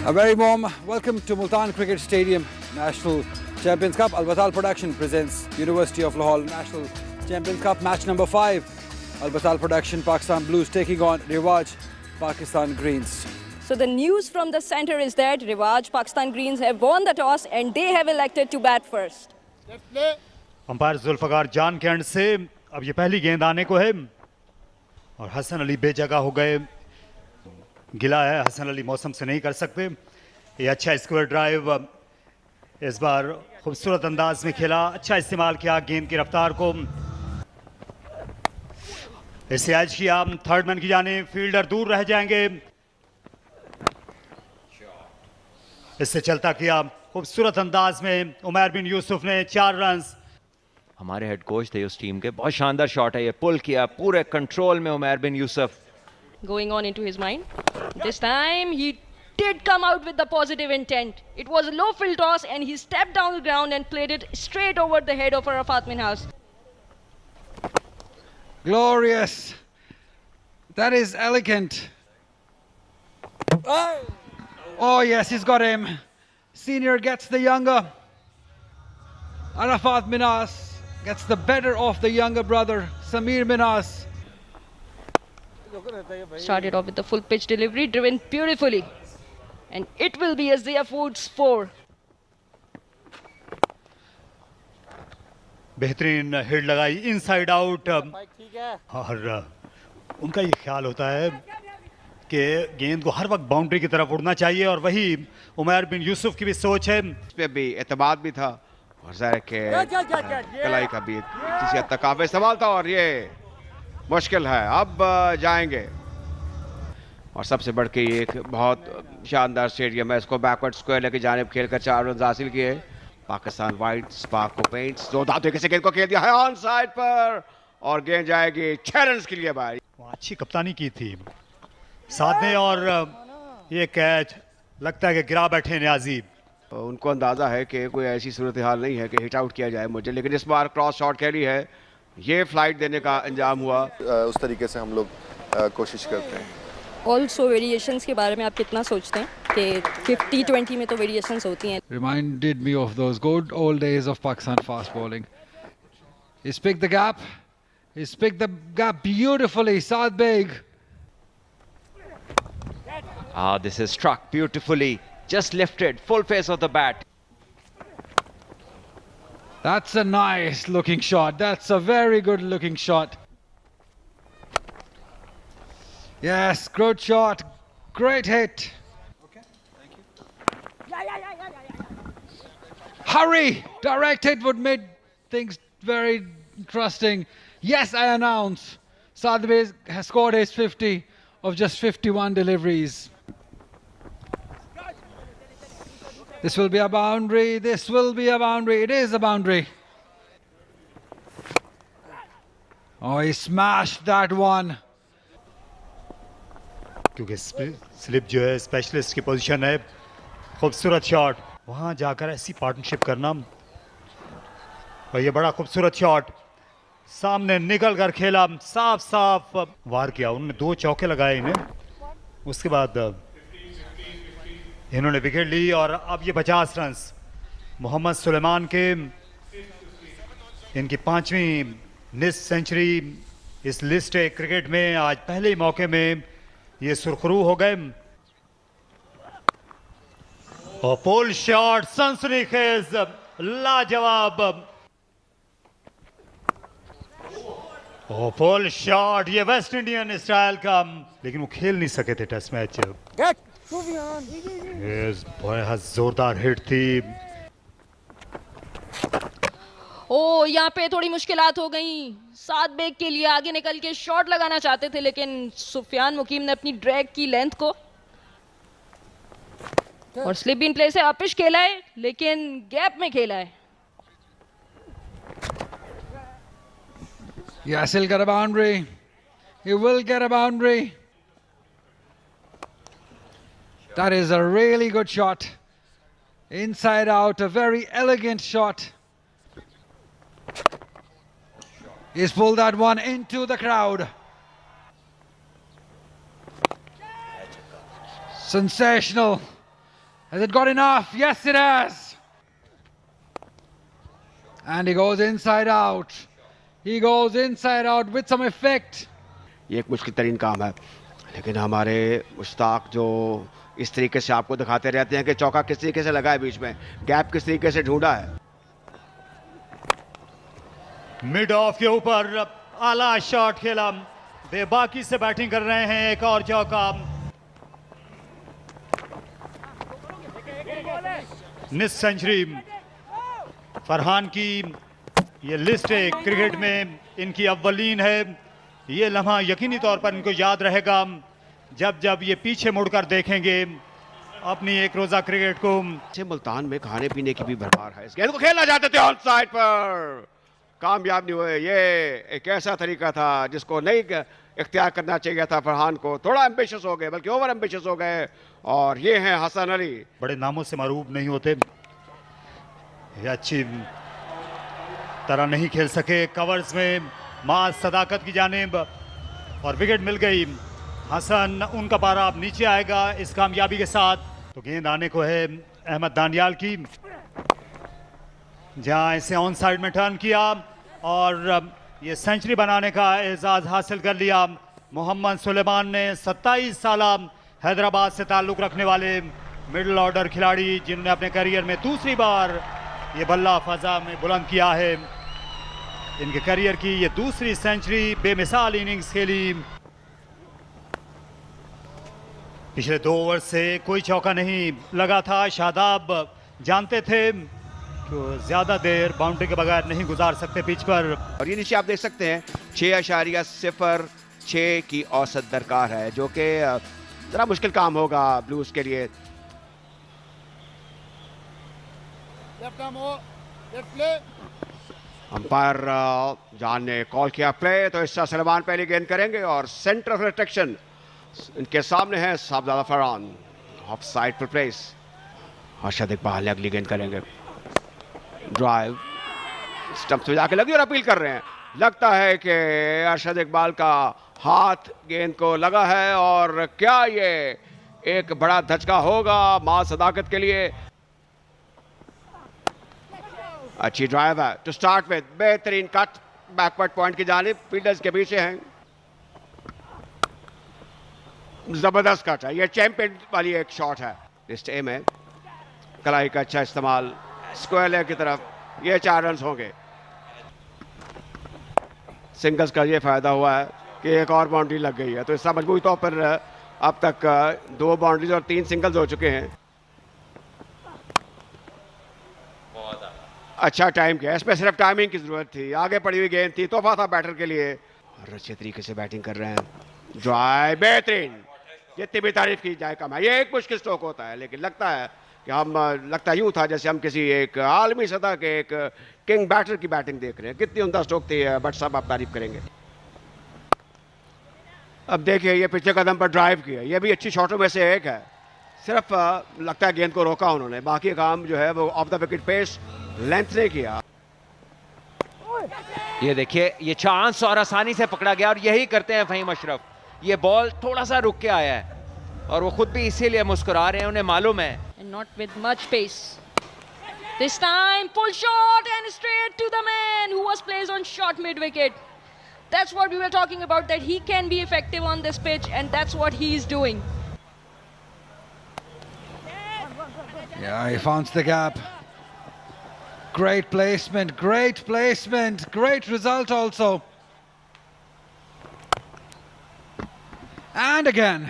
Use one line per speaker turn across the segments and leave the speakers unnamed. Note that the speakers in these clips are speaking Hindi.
A very warm welcome to Multan Cricket Stadium. National Champions Cup. Al Batal Production presents University of Lahore National Champions Cup match number 5. Al Batal Production, Pakistan Blues taking on Riwaj, Pakistan Greens.
So the news from the centre is that Riwaj, Pakistan Greens have won the toss and they have elected to bat first.
Umpire Zulfiqar Jan के एंड से अब ये पहली गेंद आने को है और हसन अली बेजगह हो गए। गिला है, हसन अली मौसम से नहीं कर सकते। ये अच्छा स्क्वायर ड्राइव इस बार खूबसूरत अंदाज में खेला, अच्छा इस्तेमाल किया गेंद की रफ्तार को। इसे एज किया, थर्ड मैन की जाने फील्डर दूर रह जाएंगे। इससे चलता किया खूबसूरत अंदाज में उमैर बिन यूसुफ ने 4 रन।
हमारे हेड कोच थे उस टीम के, बहुत शानदार शॉट है ये, पुल किया पूरे कंट्रोल में उमैर बिन Yusuf.
Going on into his mind. This time he did come out with the positive intent. It was a low field toss and he stepped down the ground and played it straight over the head of Arafat Minhas.
Glorious. That is elegant. Oh yes, he's got him. Senior gets the younger. Arafat Minhas gets the better of the younger brother, Samir Minhas.
Started off with the full pitch delivery, driven beautifully. And it will be a Zia Foods 4.
बेहतरीन हिट लगाई इनसाइड आउट और उनका ये ख्याल होता है कि गेंद को हर वक्त बाउंड्री की तरफ उड़ना चाहिए और वही उमैर बिन यूसुफ की भी सोच है।
इस पे भी एतमाद भी था और ज़ाहिर के कलाई का भी किसी हद तक काफी इस्तेमाल था और ये मुश्किल है। अब जाएंगे और सबसे बढ़ के ये एक बहुत शानदार स्टेडियम है, इसको बैकवर्ड स्क्वायर लेके जानिब खेल कर 4 रन हासिल किए। पाकिस्तान वाइट स्पार्क को पेंट्स दो दाते किसी गेंद को खेल दिया है ऑन साइड पर और गेंद जाएगी 6 रन के लिए। भाई
अच्छी कप्तानी की थी साथ ने और ये कैच लगता है कि गिरा बैठे न्याजी।
उनको अंदाजा है कि कोई ऐसी सूरत हाल नहीं है कि हिट आउट किया जाए मुझे, लेकिन इस बार क्रॉस शॉट खेली है, ये फ्लाइट देने का अंजाम हुआ।
उस तरीके से हम लोग कोशिश करते हैं।
ऑल्सो वेरिएशंस के बारे में आप कितना सोचते हैं कि 50-20 में तो वेरिएशंस होती हैं?
Reminded me of those good old days of Pakistan fast bowling. He's picked the gap. He's picked the gap beautifully. Saad Beg.
This is struck beautifully, just lifted, full face of the bat.
That's a nice looking shot. That's a very good looking shot. Yes, good shot. Great hit. Okay, thank you. Hurry! Direct hit would make things very interesting. Yes, I announce Sadbez has scored his 50 of just 51 deliveries. This will be a boundary. This will be a boundary. It is a boundary. Oh, he smashed that one.
क्योंकि स्लिप जो है स्पेशलिस्ट की पोजीशन है। खूबसूरत शॉट, वहां जाकर ऐसी पार्टनरशिप करना और ये बड़ा खूबसूरत शॉट सामने निकल कर खेला, साफ साफ वार किया। उन्होंने 2 चौके लगाए इन्हें, उसके बाद इन्होंने विकेट ली और अब ये 50 रन मोहम्मद सुलेमान के, इनकी 5वीं निस्फ सेंचुरी इस लिस्ट क्रिकेट में। आज पहले ही मौके में ये सुरखरू हो गए और पोल शॉट सनसनीखेज लाजवाब। और पोल शॉट ये वेस्ट इंडियन स्टाइल का, लेकिन वो खेल नहीं सके थे टेस्ट मैच। बहुत जोरदार हिट थी।
ओ, यहाँ पे थोड़ी मुश्किलात हो गई साद बेग के लिए। आगे निकल के शॉट लगाना चाहते थे लेकिन सुफियान मुकीम ने अपनी ड्रैग की लेंथ को और स्लिप इन प्ले से अपिश खेला है लेकिन गैप में खेला है।
Yes, he'll get a boundary. He will get a boundary. That is a really good shot. Inside out, a very elegant shot. He's pulled that one into the crowd. Sensational. Has it got enough? Yes, it has. And he goes inside out. He goes inside out with some effect.
ये एक मुश्किल तरीन काम है, लेकिन हमारे मुश्ताक जो इस तरीके से आपको दिखाते रहते हैं कि चौका किस तरीके से लगा है, बीच में गैप किस तरीके से ढूंढा है।
मिड ऑफ के ऊपर आला शॉट खेला, वे बाकी से बैटिंग कर रहे हैं। एक और चौका, मिस सेंचुरी। फरहान की ये लिस्ट है क्रिकेट में इनकी अव्वलीन है। ये लम्हा यकीनी तौर पर इनको याद रहेगा जब जब ये पीछे मुड़कर देखेंगे अपनी एक रोजा क्रिकेट को।
मुल्तान में खाने पीने की भी भरमार है। इस गेंद को खेलना चाहते थे ऑन साइड पर, कामयाब नहीं हुए। ये एक ऐसा तरीका था जिसको नहीं इख्तियार करना चाहिए था फरहान को। थोड़ा एम्बिशियस हो गए, बल्कि ओवर एम्बिशियस हो गए। और ये हैं हसन अली।
बड़े नामों से मरूब नहीं होते, ये अच्छी तरह नहीं खेल सके कवर्स में। मां सदाकत की जानिब और विकेट मिल गई। हसन, उनका पारा अब नीचे आएगा इस कामयाबी के साथ। तो गेंद आने को है अहमद दानियाल की, जहां इसे ऑन साइड में टर्न किया और ये सेंचुरी बनाने का एजाज हासिल कर लिया। मोहम्मद सुलेमान ने 27 साल हैदराबाद से ताल्लुक़ रखने वाले मिडिल ऑर्डर खिलाड़ी, जिन्होंने अपने करियर में दूसरी बार ये बल्ला फजा में बुलंद किया है। इनके करियर की ये दूसरी सेंचुरी, बेमिसाल इनिंग्स खेली। पिछले 2 ओवर से कोई चौका नहीं लगा था। शादाब जानते थे कि ज्यादा देर बाउंड्री के बगैर नहीं गुजार सकते पिच पर।
और ये नीचे आप देख सकते हैं 6.06 की औसत दरकार है, जो कि जरा मुश्किल काम होगा ब्लूज के लिए। अंपायर जान ने कॉल किया प्ले, तो इससे सलमान पहली गेंद करेंगे और सेंटर ऑफ अट्रैक्शन इनके सामने है साहबजादा फरहान। ऑफ साइड पर प्लेस अरशद इकबाल ने अगली गेंद करेंगे। ड्राइव स्टंप पे जाके लगी और अपील कर रहे हैं। लगता है कि अरशद इकबाल का हाथ गेंद को लगा है, और क्या ये एक बड़ा धचका होगा मां सदाकत के लिए। अच्छी ड्राइव है टू स्टार्ट विद, बेहतरीन कट बैकवर्ड पॉइंट की जानिब, फील्डर्स के पीछे हैं। जबरदस्त कट है, ये चैंपियन वाली एक शॉट है। लिस्ट ए में कलाई का अच्छा इस्तेमाल स्क्वायर लेग की तरफ, ये 4 रन होंगे। सिंगल्स का ये फायदा हुआ है कि एक और बाउंड्री लग गई है, तो इसका मजबूरी तौर पर अब तक 2 बाउंड्रीज और 3 सिंगल्स हो चुके हैं। अच्छा टाइम किया, इसमें सिर्फ टाइमिंग की जरूरत थी। आगे पड़ी हुई गेंद थी, तोहफा था बैटर के लिए। और अच्छे तरीके से बैटिंग कर रहे हैं। ड्राइव बेहतरीन, जितनी भी तारीफ की जाए कम है। ये एक मुश्किल स्ट्रोक होता है, लेकिन लगता है कि लगता यूं था जैसे हम किसी एक आलमी सतह के एक किंग बैटर की बैटिंग देख रहे हैं। कितनी उम्दा स्ट्रोक थी, बट सब आप तारीफ करेंगे। अब देखिए ये पिछले कदम पर ड्राइव किया, ये भी अच्छी शॉटों में से एक है। सिर्फ लगता है गेंद को रोका उन्होंने, बाकी काम जो है वो off the wicket pace length ने किया।
ये देखिए ये चांस और आसानी से पकड़ा गया, और यही करते हैं फहीम अशरफ। ये बॉल थोड़ा सा रुक के आया है और वो खुद भी इसीलिए मुस्कुरा रहे हैं, उन्हें मालूम है।
And not with much pace. This time, full shot and straight to the man who was placed on short mid-wicket. That's what we were talking about, that he can be effective on this pitch, and that's what he is doing.
Yeah, he found the gap. Great placement, great placement, great result also. And again.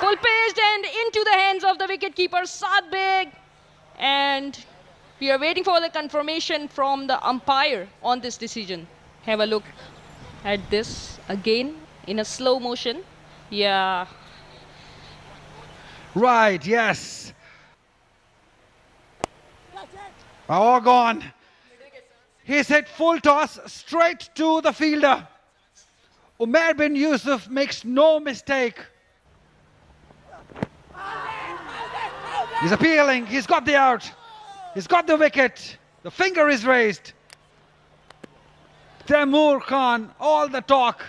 Full paced and into the hands of the wicketkeeper Saad Beg, and we are waiting for the confirmation from the umpire on this decision. Have a look at this again in a slow motion. Yeah.
Right, yes. All gone. He's hit full toss straight to the fielder. Umair bin Yusuf makes no mistake. He's appealing, he's got the out, he's got the wicket, the finger is raised. Taimur Khan, all the talk.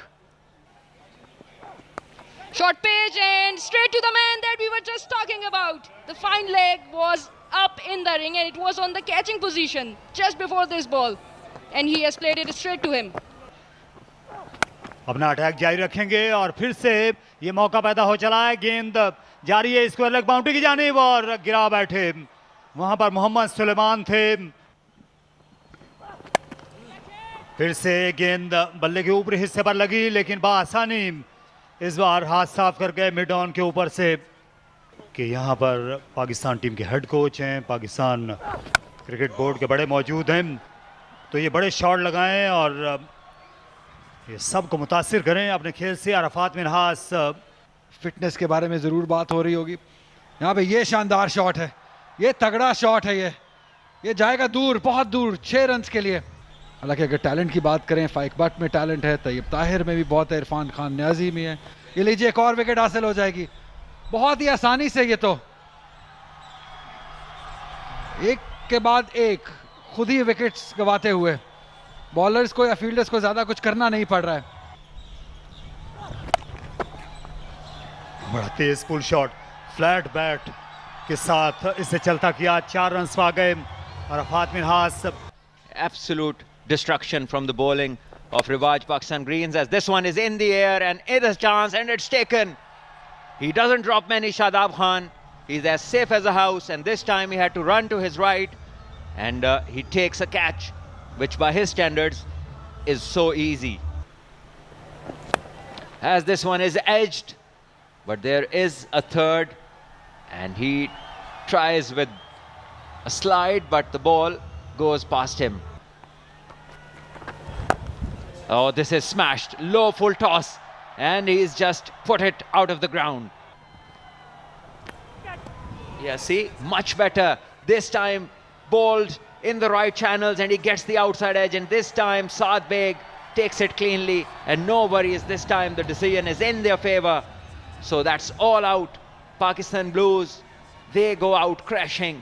Short pitch and straight to the man that we were just talking about. The fine leg was up in the ring and it was on the catching position just before this ball. And he has played it straight to him.
अपना अटैक जारी रखेंगे और फिर से ये मौका पैदा हो चला है। गेंद जारी है स्क्वायर लेग बाउंड्री की जानिब और गिरा बैठे वहां पर मोहम्मद सुलेमान थे। फिर से गेंद बल्ले के ऊपरी हिस्से पर लगी लेकिन बआसानी इस बार हाथ साफ कर गए मिड ऑन के ऊपर से। कि यहाँ पर पाकिस्तान टीम के हेड कोच हैं, पाकिस्तान क्रिकेट बोर्ड के बड़े मौजूद हैं, तो ये बड़े शॉट लगाएं और ये सबको मुतासिर करें अपने खेल से। अरफात मिनहास
फिटनेस के बारे में ज़रूर बात हो रही होगी। यहाँ पे ये शानदार शॉट है, ये तगड़ा शॉट है, ये जाएगा दूर, बहुत दूर, 6 रन के लिए। हालांकि अगर टैलेंट की बात करें, फाइक बट में टैलेंट है, तैयब ताहिर में भी बहुत है, इरफान खान न्याजी में है। ये लीजिए एक और विकेट हासिल हो जाएगी बहुत ही आसानी से। ये तो एक के बाद एक खुद ही विकेट्स गवाते हुए बॉलर्स को या फील्डर्स को ज्यादा कुछ करना नहीं पड़ रहा है।
बड़ा तेज पुल शॉट फ्लैट बैट के साथ इसे चलता किया, 4 रन पा गए Arfat Minhas.
Absolute destruction from the bowling of Rivaj Pakistan Greens, as this one is in the air and it is a chance and it's taken. He doesn't drop many, Shadab Khan. He's as safe as a house, and this time he had to run to his right and he takes a catch, which by his standards is so easy. As this one is edged, but there is a third and he tries with a slide, but the ball goes past him. Oh, this is smashed, low full toss, and he's just put it out of the ground. Yeah, see, much better. This time bowled in the right channels and he gets the outside edge, and this time Saad Beg takes it cleanly and no worries. This time the decision is in their favor. So that's all out. Pakistan Blues, they go out crashing.